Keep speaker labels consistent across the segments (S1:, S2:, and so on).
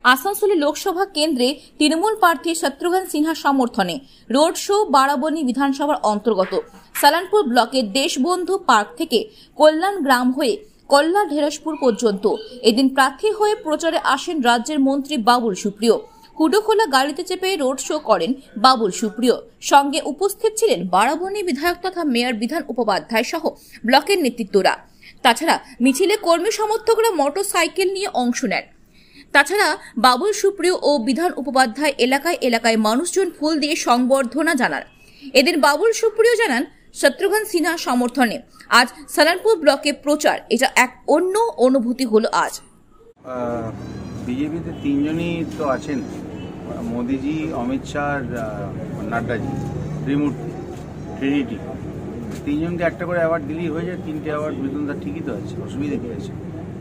S1: आसानसोल लोकसभा केंद्रे तृणमूल प्रार्थी Shatrughan Sinha समर्थने road show Barabani विधानसभा अंतर्गत Salanpur blocker Deshbandhu park थेके कल्याण ग्राम हये कल्ला ढेरसपुर पर्यन्त एदिन प्रार्थी हये प्रचारे आसेन राज्येर मंत्री बाबुल सुप्रिय। कुडोखोला गाड़ीते चेपे रोड शो करें बाबुल सुप्रिय। संगे उपस्थित छिलेन बाराबनी विधायक तथा मेयर विधान उपाध्याय सह ब्लकेर नेतृत्वरा। ताछाड़ा मिছিলে कर्मी समर्थकरा मोटरसाइकेल निये अंश नेन। তাছাড়া বাবুল সুপ্রিয় ও বিধান উপাধ্যায় এলাকায় এলাকায় মানুষজন ফুল দিয়ে সংবর্ধনা জানান। এদিন বাবুল সুপ্রিয় জানান শত্রুঘ্ন সিনহা সমর্থনে আজ সালানপুর ব্লকে প্রচার, এটা এক অন্য অনুভূতি হলো। আজ
S2: বিজেপিতে তিনজনই তো আছেন, মোদিজি, অমিত শাহ, নাড্ডাজি, ত্রিমূর্তি, ট্রিনিটি, তিনজনকে একটা করে অ্যাওয়ার্ড দিলেই হয়ে যায়। তিনটে অ্যাওয়ার্ড মিঠুনদা ঠিকই তো আছে, অসুবিধা কি আছে,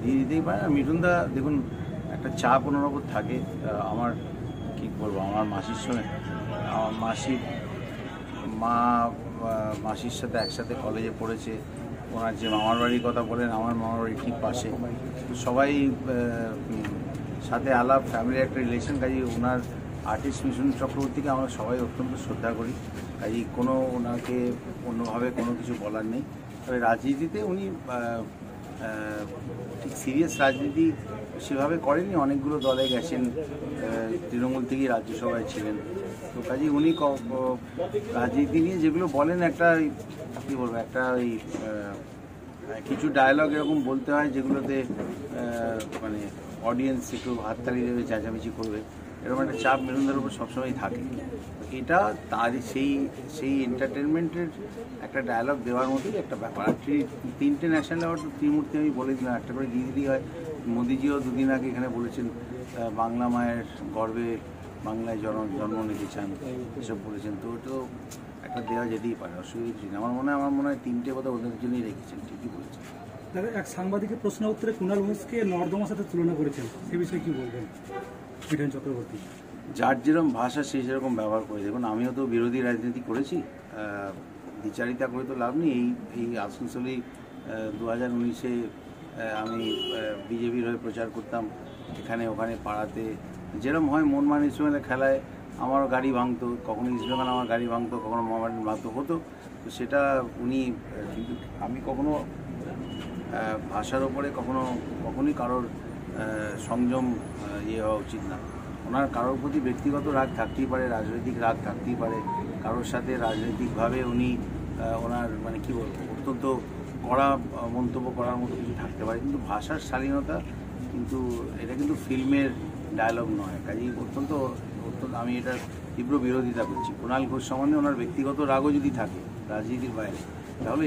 S2: দিয়ে দিতেই পারে। মিঠুনদা দেখুন একটা চাপ ওনার ওপর থাকে। আমার কী করবো, আমার মাসির সঙ্গে আমার মাসির সাথে একসাথে কলেজে পড়েছে। ওনার যে মামার বাড়ির কথা বলেন, আমার মামার বাড়ি ঠিক পাশে, সবাই সাথে আলাপ, ফ্যামিলির একটা রিলেশন। কাজেই ওনার আর্টিস্ট মিঠুন চক্রবর্তীকে আমরা সবাই অত্যন্ত শ্রদ্ধা করি। কাজেই কোনো ওনাকে অন্যভাবে কোনো কিছু বলার নেই। তবে রাজনীতিতে উনি ঠিক সিরিয়াস রাজনীতি সেভাবে করেনি, অনেকগুলো দলে গেছেন, তৃণমূল থেকেই রাজ্যসভায় ছিলেন। তো কাজেই উনি রাজনীতি নিয়ে যেগুলো বলেন, একটা কী বলবো, একটা ওই কিছু ডায়লগ এরকম বলতে হয় যেগুলোতে মানে অডিয়েন্স একটু হাততালি দেবে, চেঁচামেচি করবে, এরকম একটা চাপ মিঠুনদার উপর সবসময় থাকে। এটা তার সেই এন্টারটেনমেন্টের একটা ডায়লগ দেওয়ার মতোই একটা ব্যাপার। আর তিনটে ন্যাশনাল অ্যাওয়ার্ড ত্রিমূর্তি আমি বলে দিলাম, একটা করে দিয়ে দিলেই হয়। মোদিজিও দুদিন আগে এখানে বলেছেন বাংলা মায়ের গর্বে বাংলায় জন্ম নিতে চান, এসব বলেছেন। তো ওটা একটা দেওয়া যেতেই পারে, অসুবিধা কিছু নেই। আমার মনে হয় তিনটে কথা ওদের জন্যই রেখেছেন, ঠিকই বলেছেন।
S3: দাদা, এক সাংবাদিকের প্রশ্ন উত্তরে কুণাল ঘোষকে নর্দমার সাথে তুলনা করেছেন, সে বিষয়ে কি বলবেন বিধান চক্রবর্তী?
S2: যার যেরকম ভাষা সে সেরকম ব্যবহার করে। দেখুন, আমিও তো বিরোধী রাজনীতি করেছি, দ্বিচারিতা করে তো লাভ নেই। এই আসানসোলেই 2019-এ আমি বিজেপির হয়ে প্রচার করতাম, এখানে ওখানে পাড়াতে যেরকম হয়। মনমান ইস্টবেঙ্গলের খেলায় আমারও গাড়ি ভাঙতো, কখনো ইস্টবেঙ্গল আমার গাড়ি ভাঙতো, কখনো মোহামেডান ভাঙতো, হতো। তো সেটা উনি, কিন্তু আমি কখনো ভাষার ওপরে কখনোই কারোর সংযম হওয়া উচিত না। ওনার কারোর প্রতি ব্যক্তিগত রাগ থাকতেই পারে, রাজনৈতিক রাগ থাকতেই পারে, কারোর সাথে রাজনৈতিকভাবে উনি ওনার মানে কী বলবো, অত্যন্ত কড়া মন্তব্য করার মতো কিছু থাকতে পারে, কিন্তু ভাষার শালীনতা, কিন্তু এটা কিন্তু ফিল্মের ডায়লগ নয়। কাজেই অত্যন্ত আমি এটা তীব্র বিরোধিতা করছি। কুণাল ঘোষ সম্বন্ধে ওনার ব্যক্তিগত রাগও যদি থাকে রাজনীতির বাইরে, তাহলে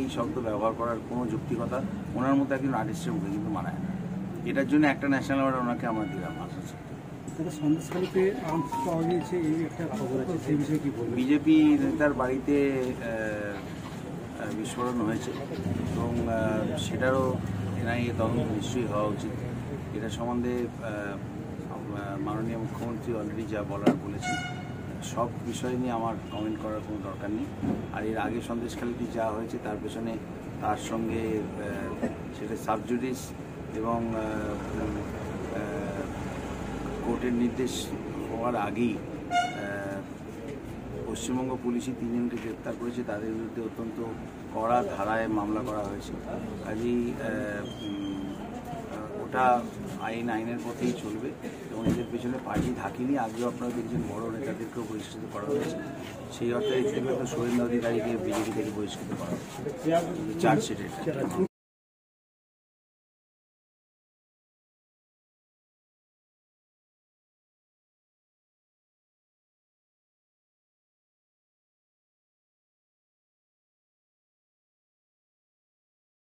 S2: এই শব্দ ব্যবহার করার কোনো যৌক্তিকতা ওনার মতো একজন আর্টিস্টের মুখে কিন্তু মানায় না। এটার জন্য একটা ন্যাশনাল অ্যাওয়ার্ড ওনাকে আমরা দিলাম। বিজেপি নেতার বাড়িতে বিস্ফোরণ হয়েছে এবং সেটারও এনআইএ তদন্ত নিশ্চয়ই হওয়া উচিত। এটা সম্বন্ধে মাননীয় মুখ্যমন্ত্রী অলরেডি যা বলার বলেছেন, সব বিষয় নিয়ে আমার কমেন্ট করার কোনো দরকার নেই। আর এর আগে সন্দেশখালীতে যা হয়েছে তার পেছনে তার সঙ্গে সেটা সাবজুডিস এবং কোর্টের নির্দেশ হওয়ার আগেই পশ্চিমবঙ্গ পুলিশই তিনজনকে গ্রেপ্তার করেছে, তাদের বিরুদ্ধে অত্যন্ত কড়া ধারায় মামলা করা হয়েছে। কাজেই ওটা আইনের পথেই চলবে এবং এদের পেছনে পার্টি থাকেনি। আগেও আপনারা দেখছেন বড় নেতাদেরকেও বহিষ্কৃত করা হয়েছে। সেই অর্থে শুধুমাত্র শুভেন্দু অধিকারীকে বিজেপি থেকে বহিষ্কৃত করা হয়েছে চার্জশিটে।